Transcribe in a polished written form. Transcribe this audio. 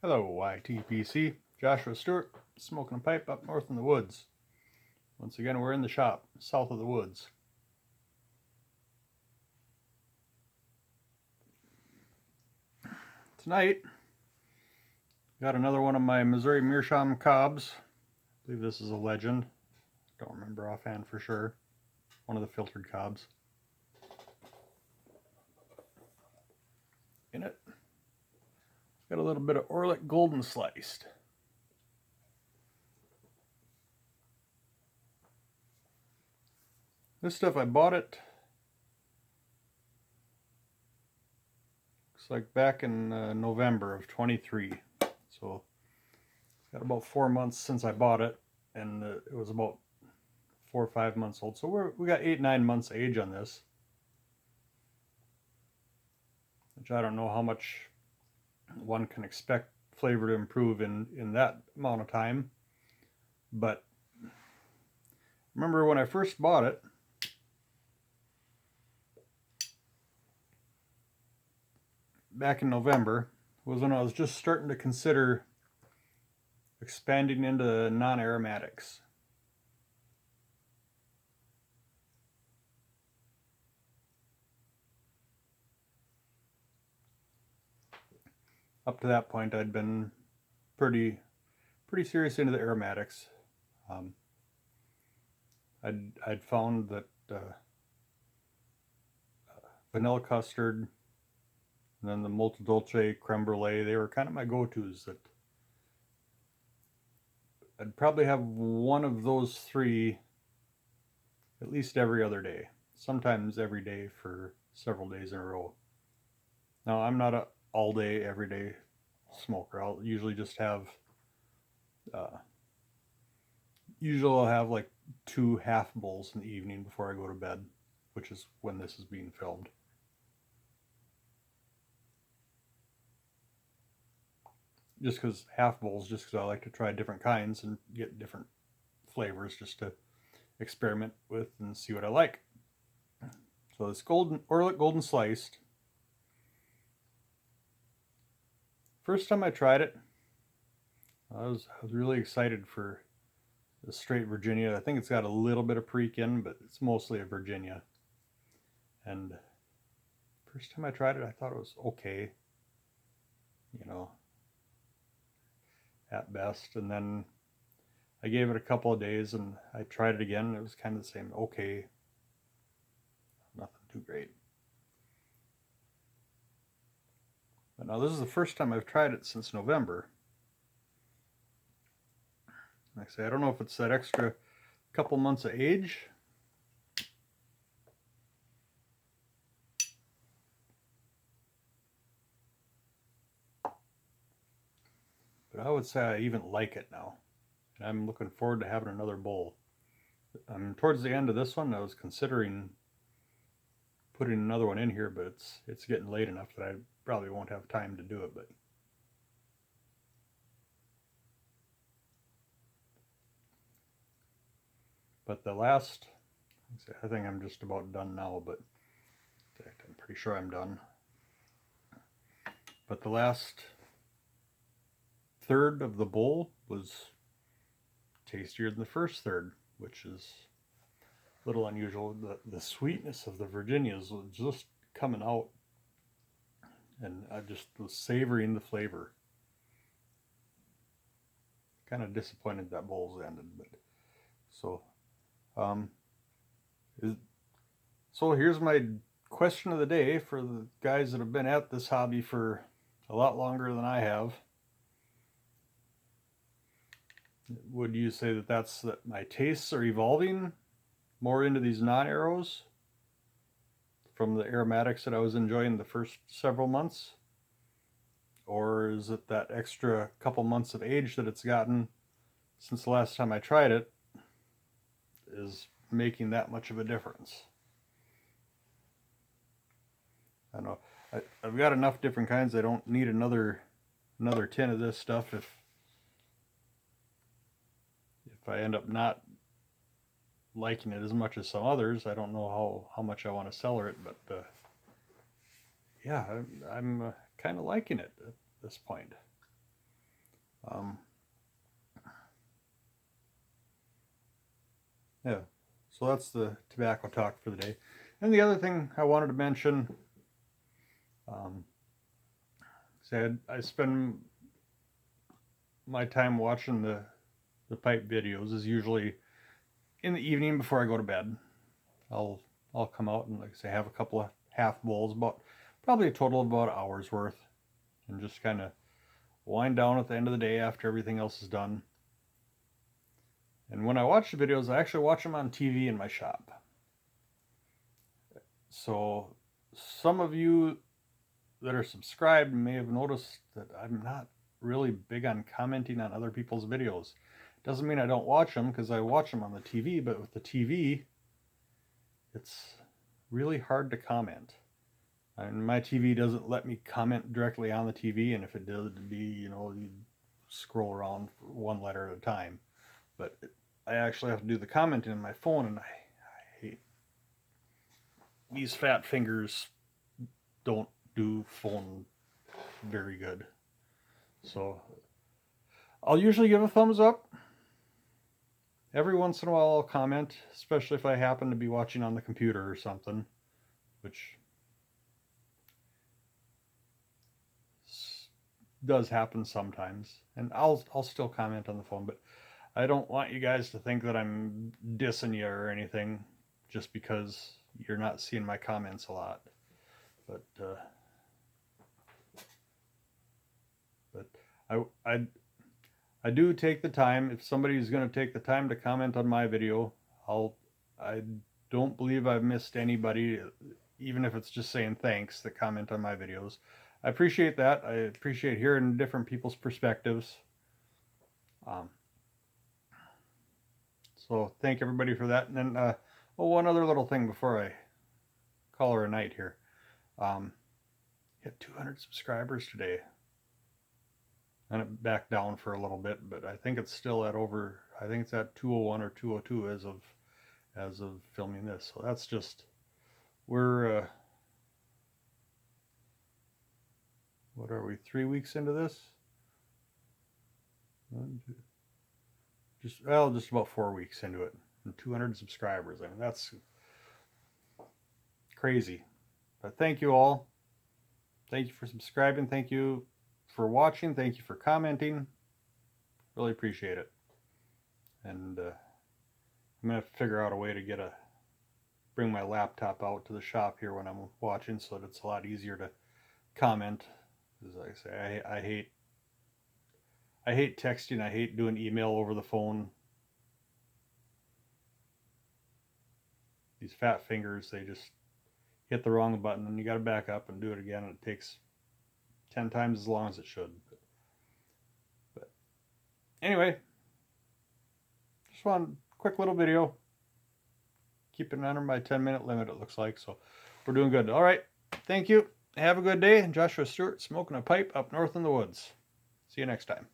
Hello, YTPC. Joshua Stewart, smoking a pipe up north in the woods. Once again, we're in the shop, south of the woods. Tonight, got another one of my Missouri Meerschaum cobs. I believe this is a Legend. Don't remember offhand for sure. One of the filtered cobs. In it, got a little bit of Orlik golden sliced. This stuff, I bought it, looks like back in November of 23. So, it's got about 4 months since I bought it, and it was about 4 or 5 months old. So we got 8-9 months age on this, which I don't know how much one can expect flavor to improve in that amount of time. But remember when I first bought it, back in November, was when I was just starting to consider expanding into non-aromatics. Up to that point, I'd been pretty serious into the aromatics. I'd found that vanilla custard and then the molto dolce creme brulee, they were kind of my go-tos. That I'd probably have one of those three at least every other day, sometimes every day for several days in a row. Now, I'm not a all day, every day smoker. I'll usually just have, I'll have like 2 half bowls in the evening before I go to bed, which is when this is being filmed. Just because half bowls, just because I like to try different kinds and get different flavors just to experiment with and see what I like. So this Orlik golden sliced. First time I tried it, I was really excited for the straight Virginia. I think it's got a little bit of Preak in, but it's mostly a Virginia. And first time I tried it, I thought it was okay, at best. And then I gave it a couple of days and I tried it again, and it was kind of the same, okay, nothing too great. But now this is the first time I've tried it since November. Like I say, I don't know if it's that extra couple months of age. But I would say I even like it now. And I'm looking forward to having another bowl. Towards the end of this one, I was considering putting another one in here, but it's getting late enough that I probably won't have time to do it. But the last, I think I'm just about done now, but in fact, I'm pretty sure I'm done. But the last third of the bowl was tastier than the first third, which is a little unusual. The sweetness of the Virginias was just coming out, and I just was savoring the flavor. Kind of disappointed that bowl's ended, but so so here's my question of the day for the guys that have been at this hobby for a lot longer than I have. Would you say that my tastes are evolving more into these non-arrows from the aromatics that I was enjoying the first several months? Or is it that extra couple months of age that it's gotten since the last time I tried it is making that much of a difference? I don't know. I've got enough different kinds. I don't need another tin of this stuff if I end up not liking it as much as some others. I don't know how much I want to cellar it, but yeah, I'm kind of liking it at this point. Yeah, so that's the tobacco talk for the day. And the other thing I wanted to mention, said I spend my time watching the pipe videos is usually in the evening before I go to bed. I'll I'll come out and, like I say, have a couple of half bowls, about probably a total of about an hour's worth, and just kind of wind down at the end of the day after everything else is done. And when I watch the videos, I actually watch them on TV in my shop. So some of you that are subscribed may have noticed that I'm not really big on commenting on other people's videos. Doesn't mean I don't watch them, because I watch them on the TV, but with the TV, it's really hard to comment. And my TV doesn't let me comment directly on the TV, and if it did, it'd be, you scroll around for one letter at a time. But I actually have to do the commenting on my phone, and I hate these fat fingers. Don't do phone very good. So I'll usually give a thumbs up. Every once in a while I'll comment, especially if I happen to be watching on the computer or something, which does happen sometimes. And I'll still comment on the phone, but I don't want you guys to think that I'm dissing you or anything just because you're not seeing my comments a lot. But I do take the time. If somebody's going to take the time to comment on my video, I don't believe I've missed anybody, even if it's just saying thanks, that comment on my videos. I appreciate that. I appreciate hearing different people's perspectives. So thank everybody for that. And then, one other little thing before I call her a night here. Hit 200 subscribers today. And it backed down for a little bit, but I think it's still at I think it's at 201 or 202 as of filming this. So that's just, we're, what are we, 3 weeks into this? Just about 4 weeks into it, and 200 subscribers. I mean, that's crazy. But thank you all. Thank you for subscribing. Thank you for watching. Thank you for commenting. Really appreciate it. And I'm gonna figure out a way to bring my laptop out to the shop here when I'm watching, so that it's a lot easier to comment. As I say, I hate texting. I hate doing email over the phone. These fat fingers, they just hit the wrong button, and you got to back up and do it again, and it takes 10 times as long as it should. But anyway, just one quick little video. Keeping under my 10-minute limit, it looks like. So we're doing good. All right. Thank you. Have a good day. Joshua Stewart, smoking a pipe up north in the woods. See you next time.